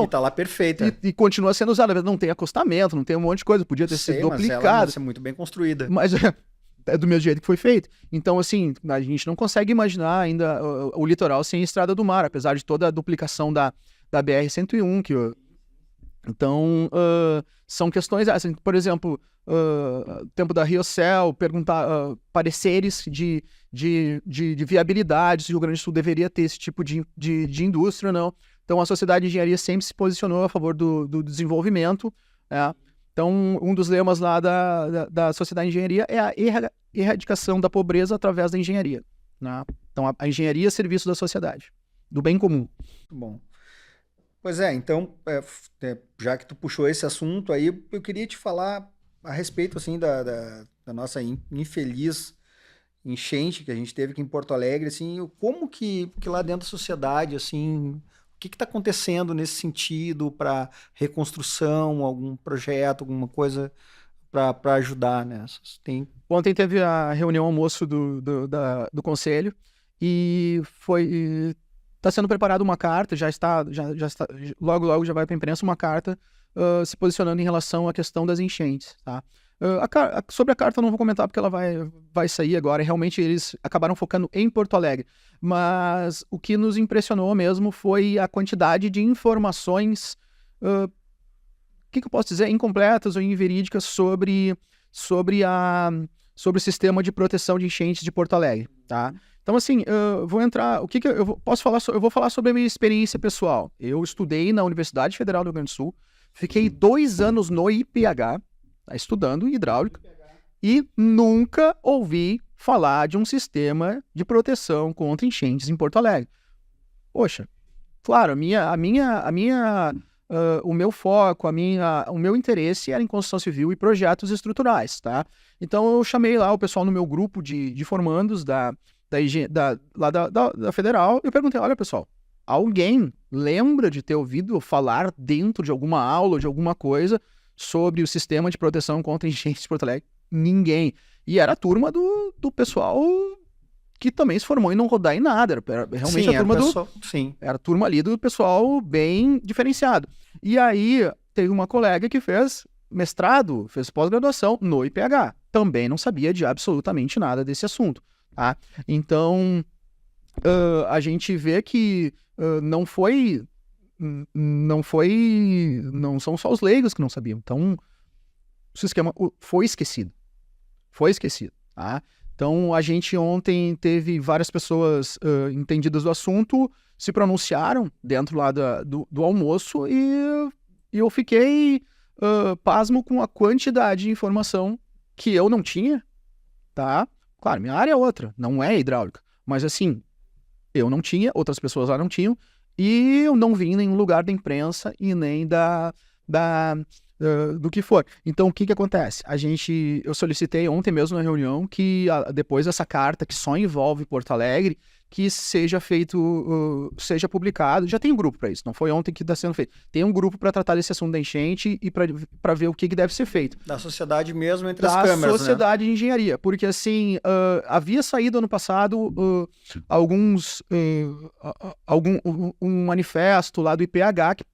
E tá lá perfeita. E continua sendo usada. Às vezes não tem acostamento, não tem um monte de coisa, podia ter sido Mas ela duplicado. deve ser muito bem construída. Mas é do mesmo jeito que foi feito. Então, assim, a gente não consegue imaginar ainda o litoral sem Estrada do Mar, apesar de toda a duplicação da BR-101. Então, são questões, assim, por exemplo, tempo da Riocel, perguntar pareceres de viabilidade, se o Rio Grande do Sul deveria ter esse tipo de indústria ou não. Então, a Sociedade de Engenharia sempre se posicionou a favor do desenvolvimento, né? Então, um dos lemas lá da Sociedade de Engenharia é a erradicação da pobreza através da engenharia, né? Então, a engenharia é serviço da sociedade, do bem comum. Bom. Pois é, então, já que tu puxou esse assunto aí, eu queria te falar a respeito, assim, da nossa infeliz enchente que a gente teve aqui em Porto Alegre, assim, como que lá dentro da sociedade, assim, o que está acontecendo nesse sentido para reconstrução, algum projeto, alguma coisa para ajudar nessas? Ontem teve a reunião almoço do conselho e está sendo preparada uma carta, já está, logo já vai para a imprensa uma carta se posicionando em relação à questão das enchentes, tá? Sobre a carta eu não vou comentar porque ela vai sair agora. Realmente eles acabaram focando em Porto Alegre, mas o que nos impressionou mesmo foi a quantidade de informações, o que eu posso dizer, incompletas ou inverídicas sobre o sistema de proteção de enchentes de Porto Alegre, tá? Então, assim, vou entrar. Posso falar? Eu vou falar sobre a minha experiência pessoal. Eu estudei na Universidade Federal do Rio Grande do Sul, fiquei 2 anos no IPH, estudando hidráulica, e nunca ouvi falar de um sistema de proteção contra enchentes em Porto Alegre. Poxa, claro, o meu foco, o meu interesse era em construção civil e projetos estruturais, tá? Então eu chamei lá o pessoal no meu grupo de formandos da Federal, e eu perguntei, olha pessoal, alguém lembra de ter ouvido falar dentro de alguma aula, de alguma coisa, sobre o sistema de proteção contra enchentes de Porto Alegre? Ninguém. E era a turma do pessoal que também se formou e não rodar em nada, era realmente sim, a turma sim. Era a turma ali do pessoal bem diferenciado. E aí teve uma colega que fez mestrado, fez pós-graduação no IPH, também não sabia de absolutamente nada desse assunto, tá? Então, a gente vê que não são só os leigos que não sabiam. Então, o esquema foi esquecido, tá? Então, a gente ontem teve várias pessoas entendidas do assunto, se pronunciaram dentro lá do almoço, e eu fiquei pasmo com a quantidade de informação que eu não tinha, tá? Claro, minha área é outra, não é hidráulica, mas assim, eu não tinha, outras pessoas lá não tinham, e eu não vi em nenhum lugar da imprensa e nem do que for. Então, o que acontece? Eu solicitei ontem mesmo na reunião que depois dessa carta, que só envolve Porto Alegre, que seja seja publicado. Já tem um grupo para isso, não foi ontem que está sendo feito. Tem um grupo para tratar desse assunto da enchente e para ver o que deve ser feito. Da sociedade mesmo, entre as câmeras, da sociedade de engenharia, porque assim, havia saído ano passado um manifesto lá do IPH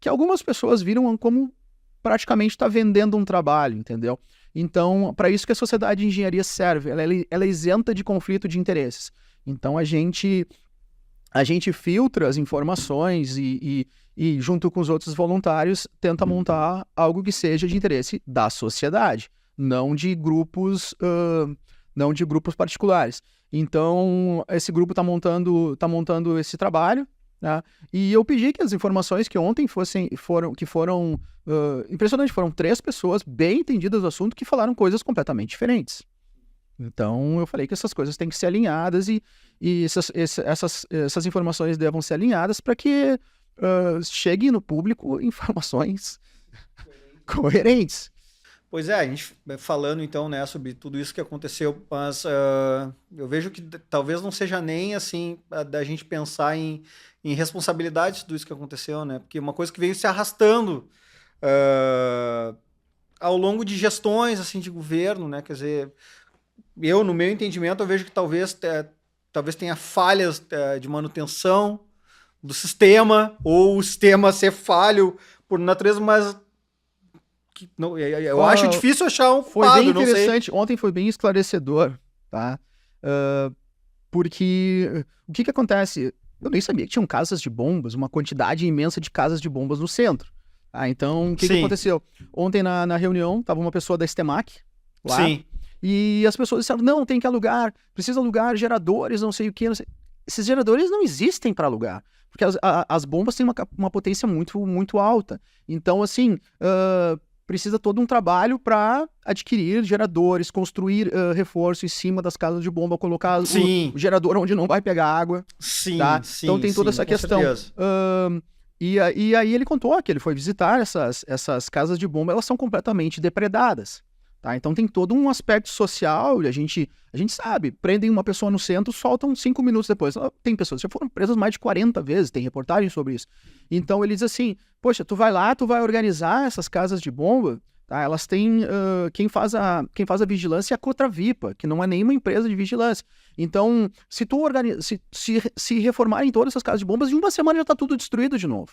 que algumas pessoas viram como praticamente está vendendo um trabalho, entendeu? Então, para isso que a sociedade de engenharia serve, ela é isenta de conflito de interesses. Então, a gente filtra as informações e junto com os outros voluntários, tenta montar algo que seja de interesse da sociedade, não de grupos particulares. Então, esse grupo está montando esse trabalho, né? E eu pedi que as informações que ontem foram impressionantes, foram 3 pessoas bem entendidas do assunto que falaram coisas completamente diferentes. Então, eu falei que essas coisas têm que ser alinhadas e essas informações devam ser alinhadas para que cheguem no público informações coerentes. Pois é, a gente falando então, né, sobre tudo isso que aconteceu, mas eu vejo que talvez não seja nem assim da gente pensar em responsabilidade de tudo isso que aconteceu, né? Porque uma coisa que veio se arrastando ao longo de gestões assim de governo, né? Quer dizer, no meu entendimento, eu vejo que talvez tenha falhas de manutenção do sistema, ou o sistema ser falho por natureza, mas eu acho difícil achar um Foi culpado, bem não sei. interessante. Ontem foi bem esclarecedor, tá? Porque o que acontece? Eu nem sabia que tinham casas de bombas, uma quantidade imensa de casas de bombas no centro. Então, o que Sim. aconteceu? Ontem na reunião, tava uma pessoa da Stemac lá. Sim. E as pessoas disseram, não, tem que alugar, precisa alugar geradores, não sei o quê. Não sei. Esses geradores não existem para alugar, porque as bombas têm uma potência muito, muito alta. Então, assim, precisa todo um trabalho para adquirir geradores, construir reforço em cima das casas de bomba, colocar o gerador onde não vai pegar água. Sim, tá? sim. Então tem toda essa questão. Certeza. E aí ele contou que ele foi visitar essas casas de bomba, elas são completamente depredadas. Tá? Então tem todo um aspecto social, e a gente sabe, prendem uma pessoa no centro, soltam 5 minutos depois. Tem pessoas que já foram presas mais de 40 vezes, tem reportagem sobre isso. Então ele diz assim, poxa, tu vai lá, tu vai organizar essas casas de bomba, tá? Elas têm, quem faz a vigilância é a Cotravipa, que não é nenhuma empresa de vigilância. Então, se tu se reformarem todas essas casas de bombas, em uma semana já está tudo destruído de novo.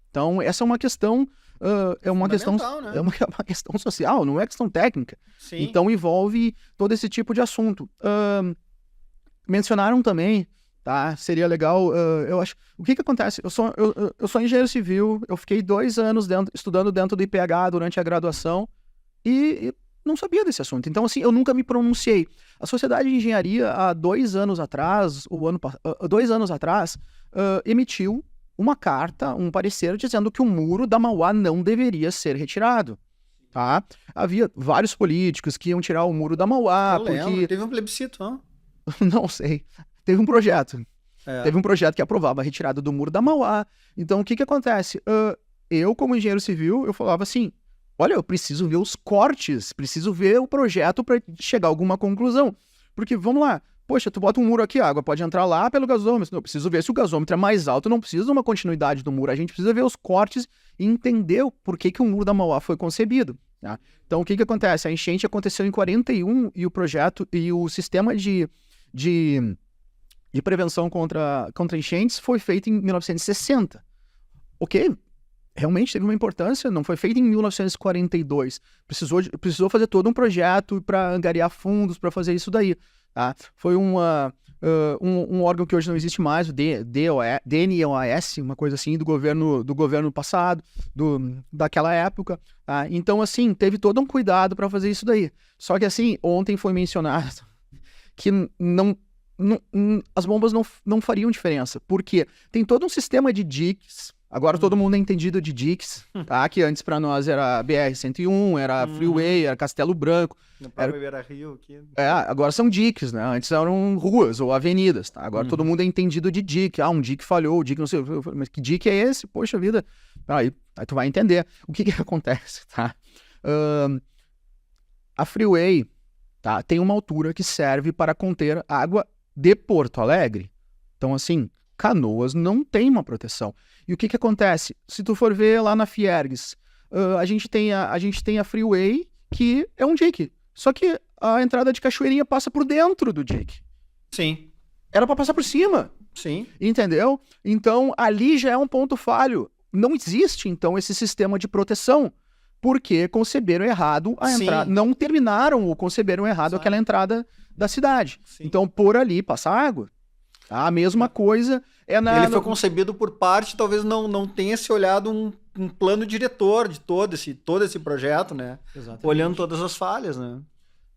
Então, essa é uma questão... é uma questão, né? é uma questão social, não é questão técnica. Sim. Então envolve todo esse tipo de assunto. Mencionaram também, tá? Seria legal, eu acho. O que acontece? Eu sou engenheiro civil, eu fiquei 2 anos estudando dentro do IPH durante a graduação e não sabia desse assunto. Então, assim, eu nunca me pronunciei. A Sociedade de Engenharia, há 2 anos atrás, 2 anos atrás, emitiu uma carta, um parecer dizendo que o muro da Mauá não deveria ser retirado. Tá? Havia vários políticos que iam tirar o muro da Mauá. Porque... Teve um plebiscito, não? Não sei. Teve um projeto. Teve um projeto que aprovava a retirada do muro da Mauá. Então, o que acontece? Eu, como engenheiro civil, eu falava assim, olha, eu preciso ver os cortes, preciso ver o projeto para chegar a alguma conclusão. Porque, vamos lá, poxa, tu bota um muro aqui, a água pode entrar lá pelo gasômetro. Eu preciso ver se o gasômetro é mais alto, não precisa de uma continuidade do muro. A gente precisa ver os cortes e entender por que o muro da Mauá foi concebido. Tá? Então, o que acontece? A enchente aconteceu em 41 e o projeto e o sistema de prevenção contra enchentes foi feito em 1960. Ok? Realmente teve uma importância, não foi feito em 1942. Precisou fazer todo um projeto para angariar fundos para fazer isso daí. Tá? Foi um órgão que hoje não existe mais, o DNOAS, uma coisa assim, do governo passado, daquela época. Tá? Então, assim, teve todo um cuidado para fazer isso daí. Só que, assim, ontem foi mencionado que as bombas não fariam diferença. Por quê? Tem todo um sistema de diques. Agora todo mundo é entendido de diques, tá? Que antes para nós era BR-101, era Freeway, era Castelo Branco. Era Rio aqui. Agora são diques, né? Antes eram ruas ou avenidas, tá? Agora todo mundo é entendido de dique. Um dique falhou, o dique não sei... Mas que dique é esse? Poxa vida. Aí tu vai entender. O que acontece, tá? A Freeway, tá? Tem uma altura que serve para conter água de Porto Alegre. Então, assim... Canoas não tem uma proteção. E o que acontece? Se tu for ver lá na Fiergues, a gente tem a Freeway, que é um dique. Só que a entrada de Cachoeirinha passa por dentro do dique. Sim. Era para passar por cima. Sim. Entendeu? Então, ali já é um ponto falho. Não existe, então, esse sistema de proteção. Porque conceberam errado a entrada. Não terminaram ou conceberam errado aquela entrada da cidade. Sim. Então, por ali passa água. A mesma coisa é na... Ele foi concebido por parte, talvez não tenha se olhado um plano diretor de todo esse projeto, né? Exatamente. Olhando todas as falhas, né?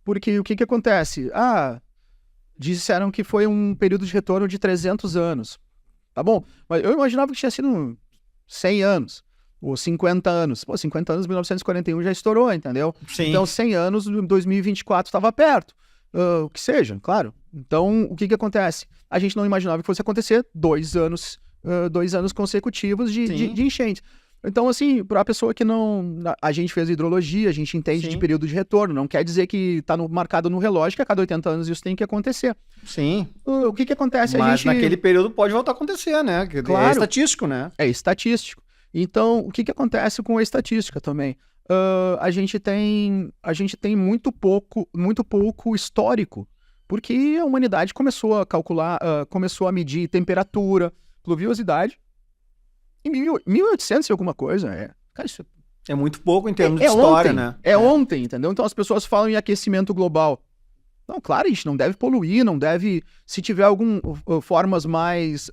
Porque o que acontece? Disseram que foi um período de retorno de 300 anos. Tá bom, mas eu imaginava que tinha sido 100 anos. Ou 50 anos. 50 anos, 1941 já estourou, entendeu? Sim. Então, 100 anos, 2024 estava perto. O que seja, claro. Então, o que acontece? A gente não imaginava que fosse acontecer 2 anos consecutivos de enchente. Então, assim, para a pessoa que não... A gente fez hidrologia, a gente entende de período de retorno. Não quer dizer que está marcado no relógio que a cada 80 anos isso tem que acontecer. Sim. O que acontece? Mas naquele período pode voltar a acontecer, né? Claro, é estatístico, né? É estatístico. Então, o que acontece com a estatística também? A gente tem muito pouco histórico, porque a humanidade começou a calcular, começou a medir temperatura, pluviosidade, Em 1800 e alguma coisa, cara, isso É muito pouco em termos de história, ontem, né? ontem, entendeu? Então as pessoas falam em aquecimento global. Não, claro, a gente não deve poluir, não deve, se tiver algumas formas mais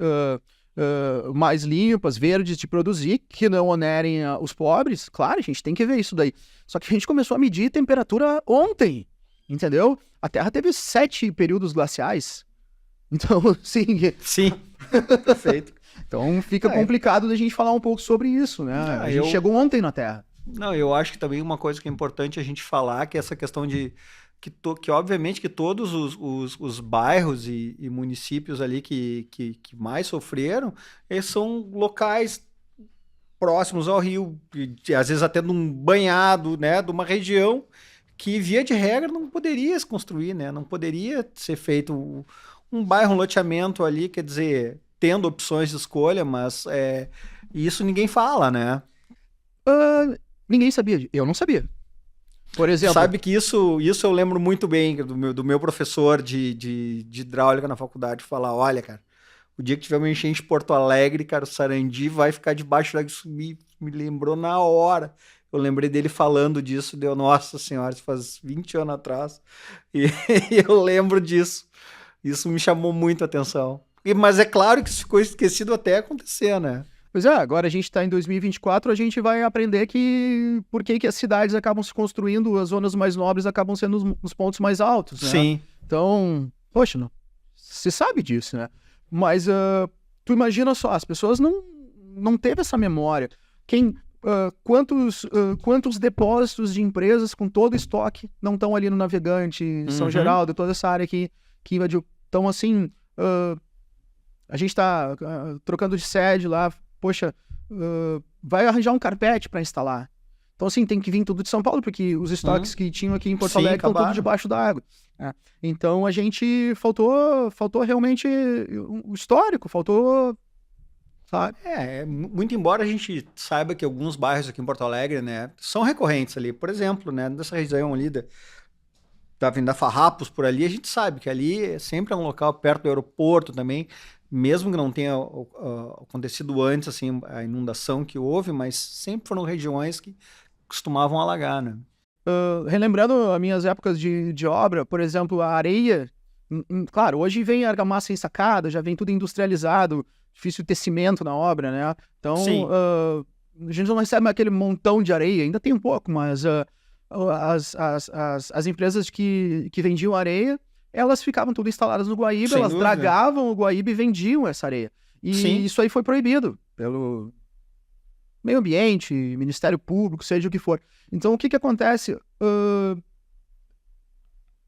limpas, verdes de produzir, que não onerem os pobres, claro, a gente tem que ver isso daí. Só que a gente começou a medir temperatura ontem, entendeu? A Terra teve 7 períodos glaciais. Então, sim. Sim, perfeito. Então fica Ah, complicado da gente falar um pouco sobre isso, né? A gente chegou ontem na Terra. Não, eu acho que também uma coisa que é importante a gente falar, que é essa questão de que obviamente que todos os bairros e municípios ali que mais sofreram, eles são locais próximos ao rio, e às vezes até num banhado, né, de uma região que via de regra não poderia se construir, né? Não poderia ser feito um bairro, um loteamento ali, quer dizer, tendo opções de escolha, mas isso ninguém fala, né? Ninguém sabia. Eu não sabia. Por Tu exemplo, sabe que isso eu lembro muito bem do meu professor de hidráulica na faculdade falar, olha, cara, o dia que tiver uma enchente em Porto Alegre, cara, o Sarandi vai ficar debaixo da... Isso me lembrou na hora. Eu lembrei dele falando disso, deu, nossa senhora, isso faz 20 anos atrás. E eu lembro disso. Isso me chamou muito a atenção. Mas é claro que isso ficou esquecido até acontecer, né? pois é, agora a gente está em 2024, a gente vai aprender que por que as cidades acabam se construindo, as zonas mais nobres acabam sendo os pontos mais altos, né? Sim. Então, poxa, não, você sabe disso, né? Mas tu imagina só, as pessoas não teve essa memória. Quantos depósitos de empresas com todo o estoque não estão ali no Navegante, São Geraldo, toda essa área que invadiu. Então, assim, a gente está trocando de sede lá, poxa, vai arranjar um carpete para instalar. Então, assim, tem que vir tudo de São Paulo, porque os estoques que tinham aqui em Porto Sim, Alegre estão acabaram. todos debaixo da água. Então, a gente faltou realmente o histórico, faltou, sabe? Muito embora a gente saiba que alguns bairros aqui em Porto Alegre, né, são recorrentes ali. Por exemplo, né, nessa região ali da Avenida Farrapos, por ali, a gente sabe que ali sempre é um local perto do aeroporto também, mesmo que não tenha acontecido antes, assim, a inundação que houve, mas sempre foram regiões que costumavam alagar, né? Relembrando as minhas épocas de obra, por exemplo, a areia, claro, hoje vem argamassa ensacada, já vem tudo industrializado, difícil ter cimento na obra, né? Então, Sim. a gente não recebe aquele montão de areia, ainda tem um pouco, mas as empresas que vendiam areia, elas ficavam tudo instaladas no Guaíba, Sem elas dúvida. dragavam o Guaíba e vendiam essa areia. E Sim. isso aí foi proibido pelo meio ambiente, Ministério Público, seja o que for. Então, o que acontece?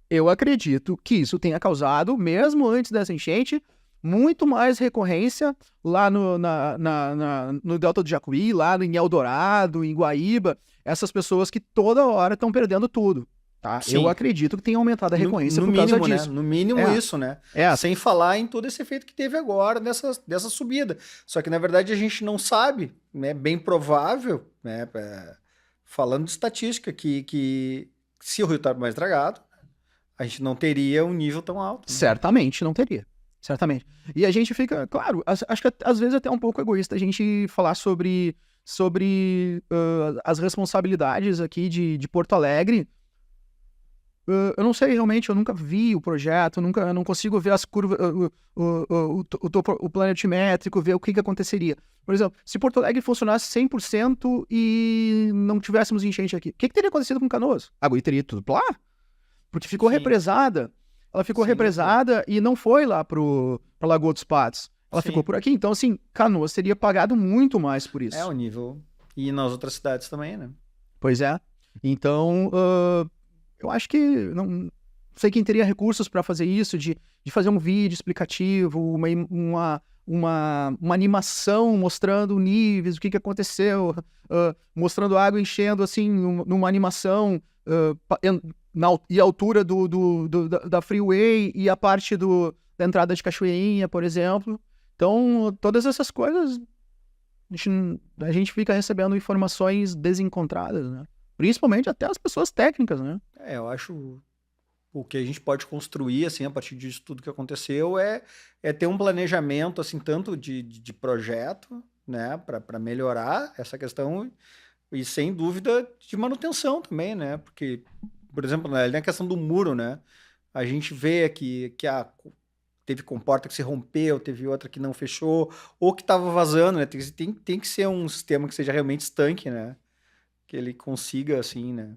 Eu acredito que isso tenha causado, mesmo antes dessa enchente, muito mais recorrência lá no Delta do Jacuí, lá em Eldorado, em Guaíba, essas pessoas que toda hora estão perdendo tudo, tá? Sim. Eu acredito que tenha aumentado a recorrência no por causa mínimo, disso. né? No mínimo isso, né? Sem falar em todo esse efeito que teve agora dessa subida. Só que, na verdade, a gente não sabe, né? Bem provável, né? Falando de estatística, que se o rio está mais dragado, a gente não teria um nível tão alto. Né? Certamente não teria. Certamente. E a gente fica, claro, acho que às vezes até um pouco egoísta a gente falar sobre as responsabilidades aqui de Porto Alegre. Eu não sei realmente, eu nunca vi o projeto, eu não consigo ver as curvas, o planetimétrico, ver o que aconteceria. Por exemplo, se Porto Alegre funcionasse 100% e não tivéssemos enchente aqui, o que teria acontecido com Canoas? A água teria tudo lá? Porque ficou represada. Ela ficou represada e não foi lá pra Lagoa dos Patos. Ela ficou por aqui. Então, assim, Canoas teria pagado muito mais por isso. O nível. E nas outras cidades também, né? Pois é. Então, eu acho que não sei quem teria recursos para fazer isso, de fazer um vídeo explicativo, uma animação mostrando níveis, o que aconteceu, mostrando a água enchendo, assim, numa animação e a altura da freeway e a parte da entrada de Cachoeirinha, por exemplo. Então, todas essas coisas, a gente fica recebendo informações desencontradas, né? Principalmente até as pessoas técnicas, né? Eu acho o que a gente pode construir, assim, a partir disso tudo que aconteceu é ter um planejamento, assim, tanto de projeto, né, para melhorar essa questão e sem dúvida de manutenção também, né? Porque, por exemplo, na questão do muro, né? A gente vê que teve comporta que se rompeu, teve outra que não fechou, ou que estava vazando, né? Tem que ser um sistema que seja realmente estanque, né? Que ele consiga, assim, né?